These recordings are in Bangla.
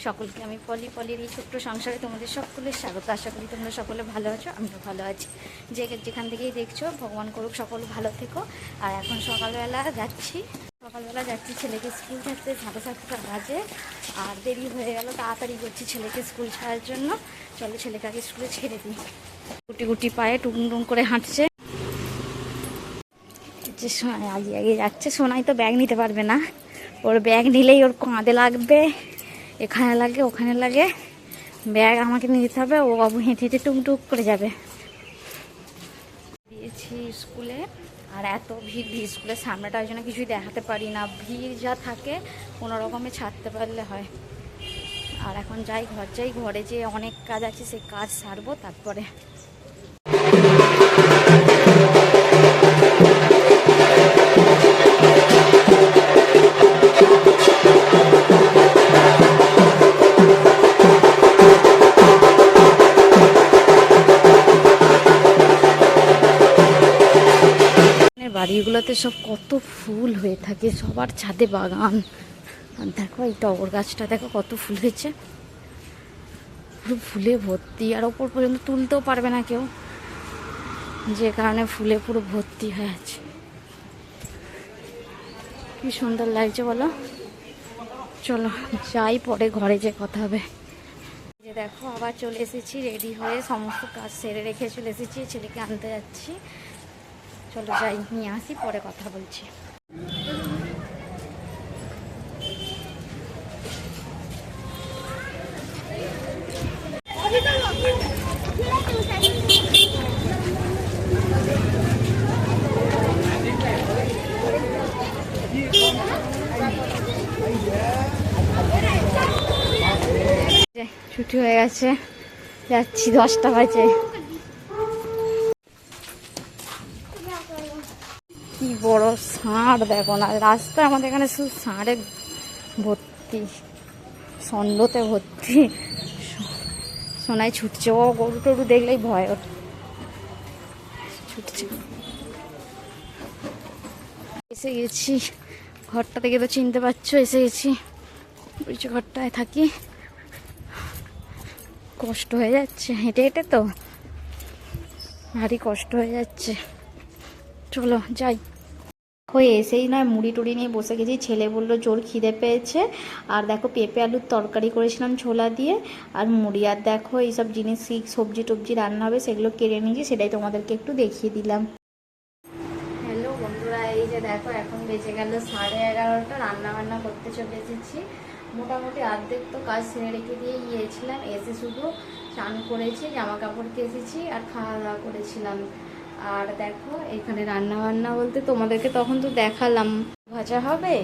সকলকে আমি পলির এই ছোট্ট সংসারে তোমাদের সকলের স্বাগত। আশা করি তোমরা সকলে ভালো আছো, আমিও ভালো আছি। যেখান থেকেই দেখছো, ভগবান করুক সকল ভালো থেকো। আর এখন সকালবেলা যাচ্ছি ছেলেকে স্কুল ছাড়তে, 7:30 বাজে। আর দেরি হয়ে গেল, তাড়াতাড়ি করছি ছেলেকে স্কুল ছাড়ার জন্য। চলো ছেলেকে আগে স্কুলে ছেড়ে দিই। গুটি পায়ে টুং করে হাঁটছে। যে সোনাই আগে যাচ্ছে। সোনাই তো ব্যাগ নিতে পারবে না, ওর ব্যাগ নিলেই ওর কাঁধে লাগবে, এখানে লাগে ওখানে লাগে। ব্যাগ আমাকে নিতে হবে, ও বাবু হেঁটে টুকটুক করে যাবে। দিয়েছি স্কুলে, আর এত ভিড় স্কুলের সামনেটা, ওই জন্য কিছুই দেখাতে পারি না। ভিড় যা থাকে কোনো রকমে ছাড়তে পারলে হয়। আর এখন যাই ঘরে যে অনেক কাজ আছে, সেই কাজ সারবো তারপরে। বাড়িগুলোতে সব কত ফুল হয়ে থাকে, সবার ছাদে বাগান। আর দেখো এই টগর গাছটা দেখো কত ফুল হয়েছে, পুরো ফুলে ভর্তি। আর ওপর পর্যন্ত তুলতেও পারবে না কেউ, যে কারণে ফুলে পুরো ভর্তি হয়ে আছে। কি সুন্দর লাগছে বলো। চলো যাই, পরে ঘরে যে কথা হবে। যে দেখো আবার চলে এসেছি রেডি হয়ে, সমস্ত কাজ সেরে রেখে চলে এসেছি। ছেলেকে আনতে যাচ্ছি, চলো যাই, নিয়ে আসি, পরে কথা বলছি। ছুটি হয়ে গেছে, যাচ্ছি, 10টা বাজে। কি বড় ষাঁড় দেখো না, রাস্তায় আমাদের এখানে শুধু ষাঁড়ে ভর্তি, ষণ্ডতে ভর্তি। সোনায় ছুটছে, ও গরু টরু দেখলেই ভয় ওর, ছুটছে। এসে গেছি ঘরটা থেকে, তো চিনতে পারছো, এসে গেছি। ঘরটায় থাকি, কষ্ট হয়ে যাচ্ছে হেঁটে হেঁটে, তো ভারী কষ্ট হয়ে যাচ্ছে। চলো যাই। হয়ে এসেই নয় মুড়ি টুড়ি নিয়ে বসে গেছি। ছেলে বললো জোর খিদে পেয়েছে। আর দেখো পেঁপে আলুর তরকারি করেছিলাম ছোলা দিয়ে, আর মুড়ি। আর দেখো এইসব জিনিস, সবজি টবজি রান্না হবে, সেগুলো কেড়ে নিয়েছি, সেটাই তোমাদেরকে একটু দেখিয়ে দিলাম। হ্যালো বন্ধুরা, এই যে দেখো এখন বেজে গেল 11:30। রান্না বান্না করতে চলে এসেছি। মোটামুটি অর্ধেক তো কাজ সেরে রেখে দিয়ে গিয়েছিলাম। এসে শুধু স্নান করেছি, জামা কাপড় কেচেছি, আর খাওয়া দাওয়া করেছিলাম। আর দেখো এখানে রান্না বান্না বলতে তোমাদেরকে তখন তো দেখালাম, ভাজা হবে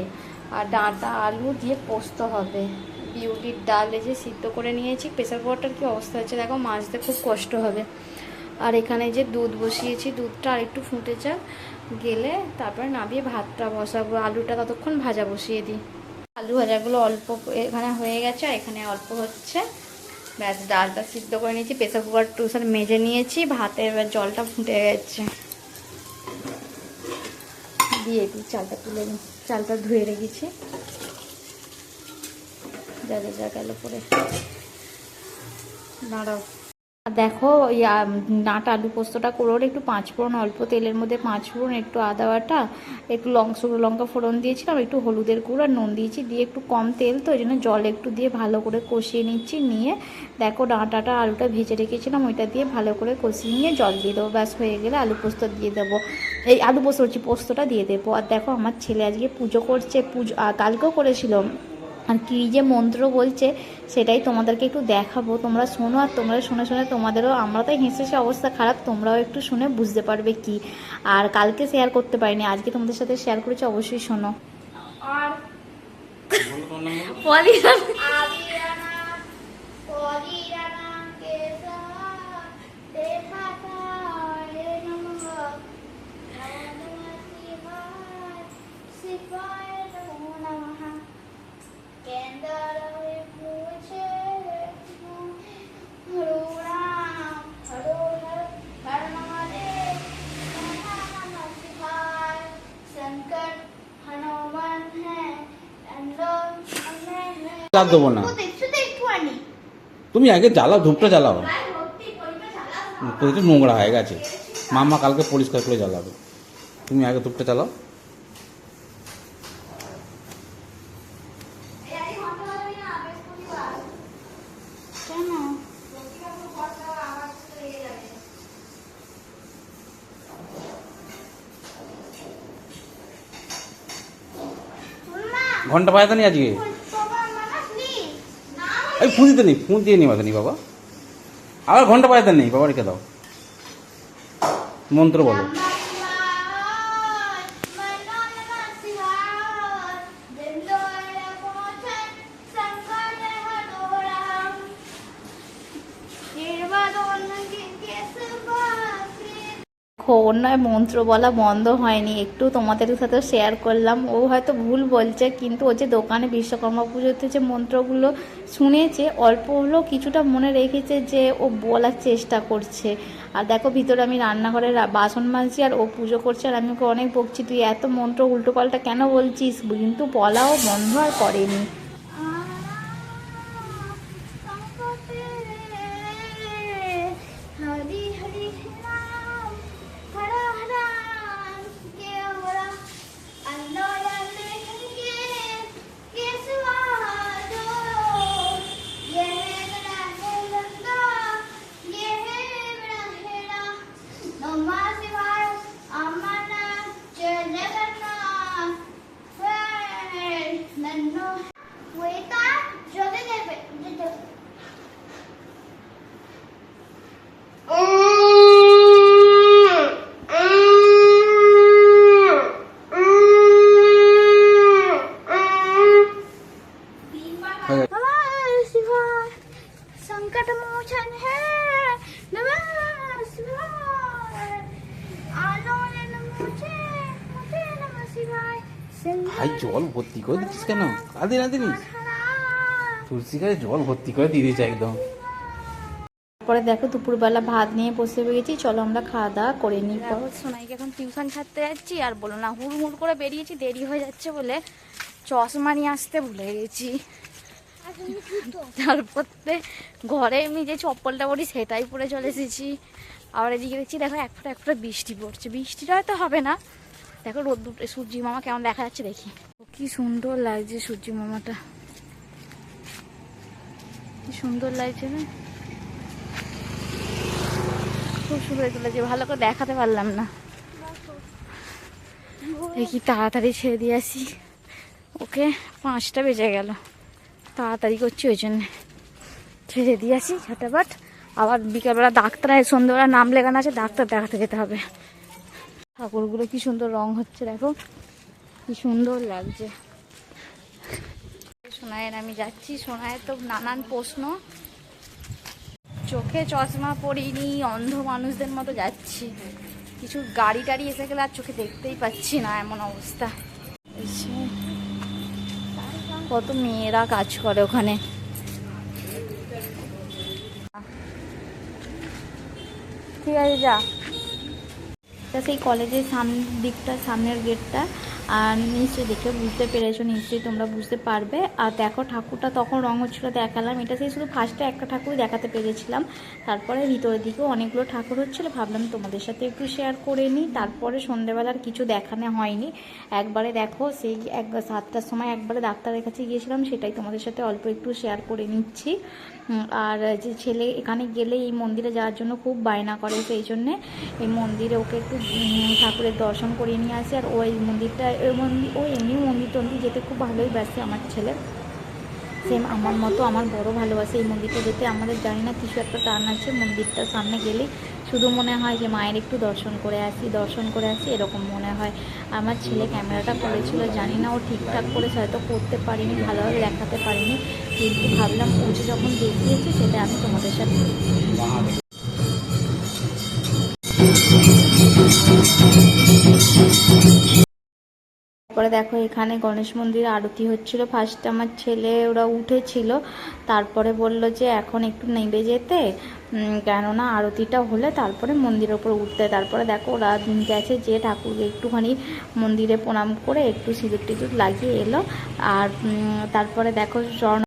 আর ডাঁটা আলু দিয়ে পোস্ত হবে। বিউলির ডাল এই যে সিদ্ধ করে নিয়েছি। প্রেসার কুকারটার কি অবস্থা হচ্ছে দেখো, মাজতে খুব কষ্ট হবে। আর এখানে যে দুধ বসিয়েছি, দুধটা আর একটু ফুটে যাক, গেলে তারপরে নামিয়ে ভাতটা বসাবো। আলুটা ততক্ষণ ভাজা বসিয়ে দিই। আলু ভাজাগুলো অল্প এখানে হয়ে গেছে, আর এখানে অল্প হচ্ছে। ব্যাস, ডালটা সিদ্ধ করে নিয়েছি, প্রেসার কুকার টুসার মেজে নিয়েছি, ভাতের এবার জলটা ফুটে গেছে, দিয়ে দিই। চালটা তুলে নিই, চালটা ধুয়ে রেখেছি, যা গেল পরে। দাঁড়াও, দেখো ওই ডাঁটা আলু পোস্তটা করে একটু 5 ফোড়ন, অল্প তেলের মধ্যে 5 ফোড়ন, একটু আদা বাটা, একটু শুকনো লঙ্কা ফোড়ন দিয়েছিলাম, একটু হলুদের গুঁড়ো আর নুন দিয়েছি, দিয়ে একটু কম তেল তো ওই জন্য জল একটু দিয়ে ভালো করে কষিয়ে নিচ্ছি। নিয়ে দেখো ডাঁটাটা আলুটা ভেজে রেখেছিলাম, ওইটা দিয়ে ভালো করে কষিয়ে নিয়ে জল দিয়ে দেবো। ব্যাস হয়ে গেলে আলু পোস্ত দিয়ে দেবো, এই আলু পোস্ত হচ্ছে, পোস্তটা দিয়ে দেবো। আর দেখো আমার ছেলে আজকে পুজো করছে, কালকেও করেছিল। আর কী যে মন্ত্র বলছে সেটাই তোমাদেরকে একটু দেখাবো, তোমরা শোনো। আর তোমরা শুনে শুনে তোমাদেরও, আমরা তো হেসে অবস্থা খারাপ, তোমরাও একটু শুনে বুঝতে পারবে কি। আর কালকে শেয়ার করতে পারিনি, আজকে তোমাদের সাথে শেয়ার করেছি, অবশ্যই শোনো। আর দেবো না। তুমি আগে জ্বালাও, ধূপটা জ্বালাও, তো একটু নোংরা হয়ে গেছে, মামা কালকে পরিষ্কার করে জ্বালাবে। তুমি আগে ধূপটা জ্বালাও। কেন? ঘন্টা বাজাতে নেই আজকে, এই ফোন দিতে নেই, ফোন দিয়ে নিবাতে নেই বাবা, আবার ঘন্টা বাজাতে নেই বাবা, রেখে দাও, মন্ত্র বলো। ওর নয় মন্ত্র বলা বন্ধ হয়নি, একটু তোমাদের সাথে শেয়ার করলাম। ও হয়তো ভুল বলছে, কিন্তু ও যে দোকানে বিশ্বকর্মা পুজোতে যে মন্ত্রগুলো শুনেছে, অল্প হলেও কিছুটা মনে রেখেছে, যে ও বলার চেষ্টা করছে। আর দেখো ভিতরে আমি রান্নাঘরে বাসন মাজছি, আর ও পুজো করছে, আর আমি ওকে অনেক বকছি, তুই এত মন্ত্র উল্টোপাল্টা কেন বলছিস, কিন্তু বলাও বন্ধ আর করেনি। संकटमोचन है नमः शिवाय आलोलन मुझे मुझे नमः शिवाय ভাই জল ভর্তি করে দিচ্ছিস কেন? কাঁদে না দিনিস, তুলসী গায়ে জল ভর্তি করে দিয়ে দিয়েছে একদম। তারপরে দেখো দুপুরবেলা ভাত নিয়ে বসে গেছি, চলো আমরা খাওয়া দাওয়া করে নিই। সোনাইকে এখন টিউশন ছাড়তে যাচ্ছি, আর বলো না হুড়মুড় করে বেরিয়েছি, দেরি হয়ে যাচ্ছে বলে চশমা নিয়ে আসতে ভুলে গেছি। তারপরে ঘরে এমনি যে চপ্পলটা পরি সেটাই পরে চলে এসেছি। আবার এদিকে দেখছি দেখো এক ফোঁটা বৃষ্টি পড়ছে, বৃষ্টিটা হয়তো হবে না। দেখো রোদ্দুর সূর্যি মামা কেমন দেখা যাচ্ছে দেখি, কি সুন্দর লাগছে সূর্যি মামাটা, কি সুন্দর লাগছে না, খুব সুন্দর তুলেছে, ভালো করে দেখাতে পারলাম না। দেখি তাড়াতাড়ি ছেড়ে দিয়ে আসি ওকে, 5টা বেজে গেল, তাড়াতাড়ি করছি ওই জন্যে ছেড়ে দিয়ে আসি ঝটাপট। আবার বিকেলবেলা ডাক্তার, সন্ধ্যেবেলা নাম লেখানো আছে, ডাক্তার দেখাতে যেতে হবে। ঠাকুরগুলো কি সুন্দর রং হচ্ছে, দেখো কি সুন্দর লাগছে। সোনায়ের আমি যাচ্ছি, সোনায়ের তো নানান প্রশ্ন, চোখে চশমা পরিনি, অন্ধ মানুষদের মতো যাচ্ছি, কিছু গাড়ি টাড়ি এসে গেলে আর চোখে দেখতেই পাচ্ছি না, এমন অবস্থা। কত মেয়েরা কাজ করে ওখানে। ঠিক আছে যা। সেই কলেজের দিকটা, সামনের গেটটা, আর নিশ্চয়ই দেখে বুঝতে পেরেছো, নিশ্চয়ই তোমরা বুঝতে পারবে। আর দেখো ঠাকুরটা তখন রঙ হচ্ছিলো, দেখালাম। এটা সেই শুধু ফার্স্টে একটা ঠাকুরই দেখাতে পেরেছিলাম, তারপরে ভিতরের দিকেও অনেকগুলো ঠাকুর হচ্ছিলো, ভাবলাম তোমাদের সাথে একটু শেয়ার করে নিই। তারপরে সন্ধ্যেবেলার কিছু দেখানো হয়নি, একবারে দেখো সেই 7টার সময় একবারে ডাক্তারের কাছে গিয়েছিলাম, সেটাই তোমাদের সাথে অল্প একটু শেয়ার করে নিচ্ছি। আর যে ছেলে এখানে গেলে এই মন্দিরে যাওয়ার জন্য খুব বায়না করে, সেই জন্যে এই মন্দিরে ওকে একটু ঠাকুরের দর্শন করিয়ে নিয়ে আসি। আর ওই মন্দিরটা, ও এমনি মন্দির টন্দির যেতে খুব ভালোই বাসে আমার ছেলে, সেম আমার মতো, আমার বড় ভালোবাসে এই মন্দিরটা যেতে। আমাদের জানি না কিছু একটা টান আছে, মন্দিরটার সামনে গেলেই শুধু মনে হয় যে মায়ের একটু দর্শন করে আসি এরকম মনে হয়। আমার ছেলে ক্যামেরাটা করেছিল, জানি না ও ঠিকঠাক করে হয়তো করতে পারিনি, ভালোভাবে দেখাতে পারিনি, কিন্তু ভাবলাম ও যে যখন দেখিয়েছে সেটা আমি তোমাদের সাথে। তারপরে দেখো এখানে গণেশ মন্দিরে আরতি হচ্ছিল। ফার্স্টে আমার ছেলে ওরা উঠেছিল, তারপরে বলল যে এখন একটু নেমে যেতে, কেননা আরতিটা হলে তারপরে মন্দিরের উপর উঠতে। তারপরে দেখো ওরা গেছে, যে ঠাকুরকে একটুখানি মন্দিরে প্রণাম করে একটু সিঁদুর টিঁদুর লাগিয়ে এলো। আর তারপরে দেখো